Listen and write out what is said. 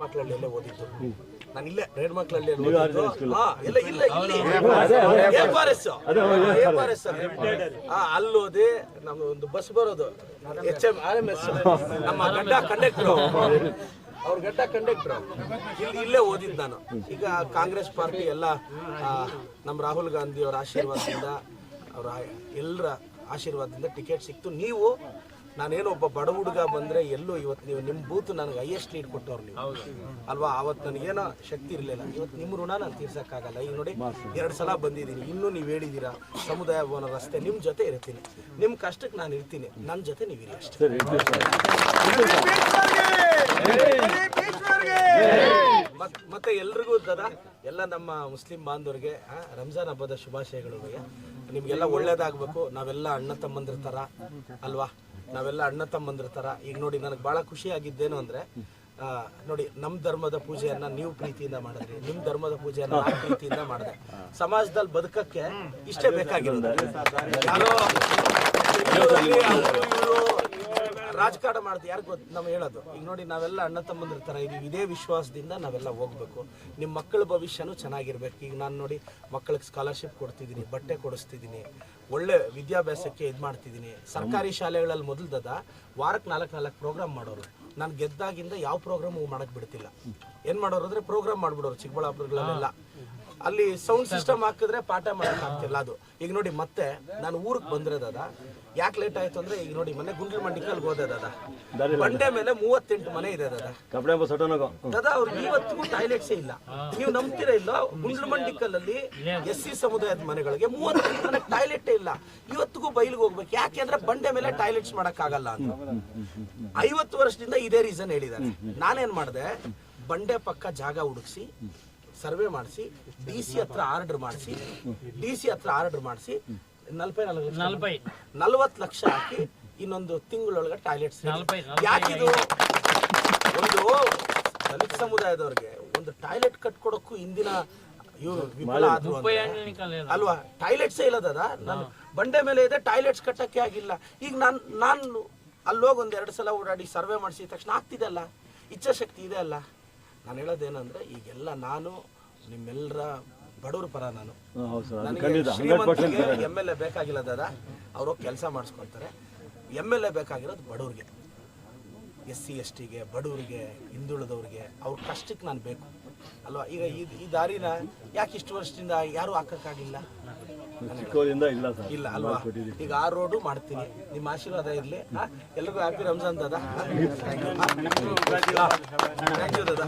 ಮಕ್ಕಳಲ್ಲೇ ಓದಿದ್ದು ನಾನು ಇಲ್ಲೇ ರೇಡ್ ಮಕ್ಕಳಲ್ಲೇ ಅಲ್ಲೋದಿ ನಮ್ಮ ಒಂದು ಬಸ್ ಬರೋದು HMRMS ನಮ್ಮ ಗಡ್ಡ ಕಂಡಕ್ಟರ್ ಅವ್ರ ಗಡ್ಡ ಕಂಡಕ್ಟರ್ ಇಲ್ಲೇ ಓದಿದ್ದು ನಾನು. ಈಗ ಕಾಂಗ್ರೆಸ್ ಪಾರ್ಟಿ ಎಲ್ಲ ನಮ್ಮ ರಾಹುಲ್ ಗಾಂಧಿ ಅವರ ಆಶೀರ್ವಾದದಿಂದ ಅವರ ಎಲ್ಲರ ಆಶೀರ್ವಾದದಿಂದ ಟಿಕೆಟ್ ಸಿಕ್ತು. ನೀವು ನಾನೇನೋ ಒಬ್ಬ ಬಡ ಹುಡುಗ ಬಂದರೆ ಎಲ್ಲೂ ಇವತ್ತು ನೀವು ನಿಮ್ಮ ಬೂತ್ ನನಗೆ ಹೈಯೆಸ್ಟ್ ಲೀಡ್ ಕೊಟ್ಟವ್ರು ನೀವು ಅಲ್ವಾ. ಅವತ್ತು ನನಗೇನೋ ಶಕ್ತಿ ಇರಲಿಲ್ಲ, ಇವತ್ತು ನಿಮ್ಮ ಋಣ ನಾನು ತೀರ್ಸೋಕ್ಕಾಗಲ್ಲ. ಈಗ ನೋಡಿ 2 ಸಲ ಬಂದಿದ್ದೀನಿ, ಇನ್ನೂ ನೀವು ಹೇಳಿದ್ದೀರಾ ಸಮುದಾಯ ಭವನ ರಸ್ತೆ ನಿಮ್ಮ ಜೊತೆ ಇರ್ತೀನಿ, ನಿಮ್ಮ ಕಷ್ಟಕ್ಕೆ ನಾನು ಇರ್ತೀನಿ, ನನ್ನ ಜೊತೆ ನೀವಿರಿ ಅಷ್ಟೇ. ಮತ್ತೆ ಎಲ್ರಿಗೂ ದಾದಾ ಎಲ್ಲ ನಮ್ಮ ಮುಸ್ಲಿಂ ಬಾಂಧವರಿಗೆ ರಂಜಾನ್ ಹಬ್ಬದ ಶುಭಾಶಯಗಳು. ನಿಮಗೆಲ್ಲ ಒಳ್ಳೇದಾಗಬೇಕು. ನಾವೆಲ್ಲ ಅಣ್ಣ ತಮ್ಮಂದ್ರ ಥರ ಅಲ್ವಾ, ನಾವೆಲ್ಲ ಅಣ್ಣ ತಮ್ಮಂದ್ರ ಥರ. ಈಗ ನೋಡಿ ನನಗೆ ಭಾಳ ಖುಷಿಯಾಗಿದ್ದೇನು ಅಂದರೆ ನೋಡಿ ನಮ್ಮ ಧರ್ಮದ ಪೂಜೆಯನ್ನು ನೀವು ಪ್ರೀತಿಯಿಂದ ಮಾಡಿದ್ರಿ, ನಿಮ್ಮ ಧರ್ಮದ ಪೂಜೆಯನ್ನು ನಾನು ಪ್ರೀತಿಯಿಂದ ಮಾಡಿದೆ. ಸಮಾಜದಲ್ಲಿ ಬದುಕಕ್ಕೆ ಇಷ್ಟೇ ಬೇಕಾಗಿರೋದು. ಯಾರೋ ರಾಜಕಾರಣ ಮಾಡ್ತೀವಿ ಯಾರು ಗೊತ್ತು ನಾವು ಹೇಳೋದು. ಈಗ ನೋಡಿ ನಾವೆಲ್ಲ ಅಣ್ಣ ತಮ್ಮಂದ್ರ ಥರ ಇದೀವಿ, ಇದೇ ವಿಶ್ವಾಸದಿಂದ ನಾವೆಲ್ಲ ಹೋಗ್ಬೇಕು. ನಿಮ್ಮ ಮಕ್ಕಳ ಭವಿಷ್ಯನೂ ಚೆನ್ನಾಗಿರ್ಬೇಕು. ಈಗ ನಾನು ನೋಡಿ ಮಕ್ಕಳಿಗೆ ಸ್ಕಾಲರ್ಶಿಪ್ ಕೊಡ್ತಿದ್ದೀನಿ, ಬಟ್ಟೆ ಕೊಡಿಸ್ತಿದ್ದೀನಿ, ಒಳ್ಳೆ ವಿದ್ಯಾಭ್ಯಾಸಕ್ಕೆ ಇದು ಮಾಡ್ತಿದ್ದೀನಿ. ಸರ್ಕಾರಿ ಶಾಲೆಗಳಲ್ಲಿ ಮೊದಲ್ದದ ವಾರಕ್ಕೆ 4 ಪ್ರೋಗ್ರಾಮ್ ಮಾಡೋರು. ನಾನು ಗೆದ್ದಾಗಿಂದ ಯಾವ ಪ್ರೋಗ್ರಾಮು ಮಾಡಕ್ಕೆ ಬಿಡ್ತಿಲ್ಲ. ಏನು ಮಾಡೋರು ಅಂದರೆ ಪ್ರೋಗ್ರಾಮ್ ಮಾಡಿಬಿಡೋರು. ಚಿಕ್ಕಬಳ್ಳಾಪುರಗಳಲ್ಲೆಲ್ಲ ಅಲ್ಲಿ ಸೌಂಡ್ ಸಿಸ್ಟಮ್ ಹಾಕಿದ್ರೆ ಪಾಠ ಮಾಡೋಕ್ಕಾಗ್ತಿಲ್ಲ ಅದು. ಈಗ ನೋಡಿ ಮತ್ತೆ ನಾನು ಊರಿಗೆ ಬಂದ್ರೆ ದಾದ ಯಾಕೆ ಲೇಟ್ ಆಯ್ತು ಅಂದ್ರೆ ಈಗ ನೋಡಿ ಮೊನ್ನೆ ಗುಂಡ್ಲು ಮಂಡಿಕಲ್ಗೆ ಹೋದೆ ದಾದ, ಬಂಡೆ ಮೇಲೆ 38 ಮನೆ ಇದೆ ದಾದ. ದಾದಾ ಅವ್ರಿಗೆ ಇವತ್ತಿಗೂ ಟಾಯ್ಲೆಟ್ಸೇ ಇಲ್ಲ. ನೀವು ನಂಬ್ತೀರಾ ಇಲ್ಲ, ಗುಂಡ್ಲು ಮಂಡಿಕಲ್ಲಲ್ಲಿ SC ಸಮುದಾಯದ ಮನೆಗಳಿಗೆ 38 ಮನೆ ಟಾಯ್ಲೆಟೇ ಇಲ್ಲ. ಇವತ್ತಿಗೂ ಬೈಲಿಗೆ ಹೋಗ್ಬೇಕು. ಯಾಕೆ ಅಂದ್ರೆ ಬಂಡೆ ಮೇಲೆ ಟಾಯ್ಲೆಟ್ಸ್ ಮಾಡಕ್ಕಾಗಲ್ಲ ಅಂತ 50 ವರ್ಷದಿಂದ ಇದೇ ರೀಸನ್ ಹೇಳಿದ್ದಾರೆ. ನಾನೇನ್ ಮಾಡಿದೆ, ಬಂಡೆ ಪಕ್ಕ ಜಾಗ ಹುಡುಕ್ಸಿ ಸರ್ವೆ ಮಾಡಿಸಿ DC ಹತ್ರ ಆರ್ಡರ್ ಮಾಡಿಸಿ 40 ಲಕ್ಷ ಹಾಕಿ ಇನ್ನೊಂದು ತಿಂಗಳೊಳಗೆ ಟಾಯ್ಲೆಟ್ಸ್. ಯಾಕಿದು ಒಂದು ದಲಿತ ಸಮುದಾಯದವ್ರಿಗೆ ಒಂದು ಟಾಯ್ಲೆಟ್ ಕಟ್ಕೊಡಕ್ಕೂ ಇಂದಿನ ಇವರು ವಿಫಲ ಆದ್ರು ಅಲ್ವಾ. ಟಾಯ್ಲೆಟ್ಸೇ ಇಲ್ಲದ ನಾನು ಬಂಡೆ ಮೇಲೆ ಇದೆ, ಟಾಯ್ಲೆಟ್ಸ್ ಕಟ್ಟಕ್ಕೆ ಆಗಿಲ್ಲ. ಈಗ ನಾನು ಅಲ್ಲೋಗಿ 1-2 ಸಲ ಓಡಾಡಿ ಸರ್ವೆ ಮಾಡಿಸಿದ ತಕ್ಷಣ ಆಗ್ತಿದೆ ಅಲ್ಲ, ಇಚ್ಛಾಶಕ್ತಿ ಇದೆ ಅಲ್ಲ. ನಾನು ಹೇಳೋದೇನಂದ್ರೆ ಈಗೆಲ್ಲ ನಾನು ನಿಮ್ಮೆಲ್ಲರ ಬಡವ್ರ ಪರ. ನಾನು ಶ್ರೀಮಂತರಿಗೆ MLA ಬೇಕಾಗಿಲ್ಲ ದಾದಾ, ಅವರು ಕೆಲಸ ಮಾಡಿಸ್ಕೊಳ್ತಾರೆ. MLA ಬೇಕಾಗಿರೋದು ಬಡವ್ರಿಗೆ, SC STಗೆ, ಬಡವರಿಗೆ, ಹಿಂದುಳಿದವ್ರಿಗೆ, ಅವ್ರ ಕಷ್ಟಕ್ಕೆ ನಾನು ಬೇಕು ಅಲ್ವಾ. ಈಗ ಈ ದಾರಿನ ಯಾಕೆ ಇಷ್ಟು ವರ್ಷದಿಂದ ಯಾರು ಹಾಕಕ್ಕಾಗಿಲ್ಲ ಇಲ್ಲ ಅಲ್ವಾ. ಈಗ ಆ ರೋಡು ಮಾಡ್ತೀನಿ, ನಿಮ್ಮ ಆಶೀರ್ವಾದ ಇರಲಿ. ಎಲ್ರಿಗೂ ಹ್ಯಾಪಿ ರಂಜಾನ್ ದಾದಾ. Thank you Dada.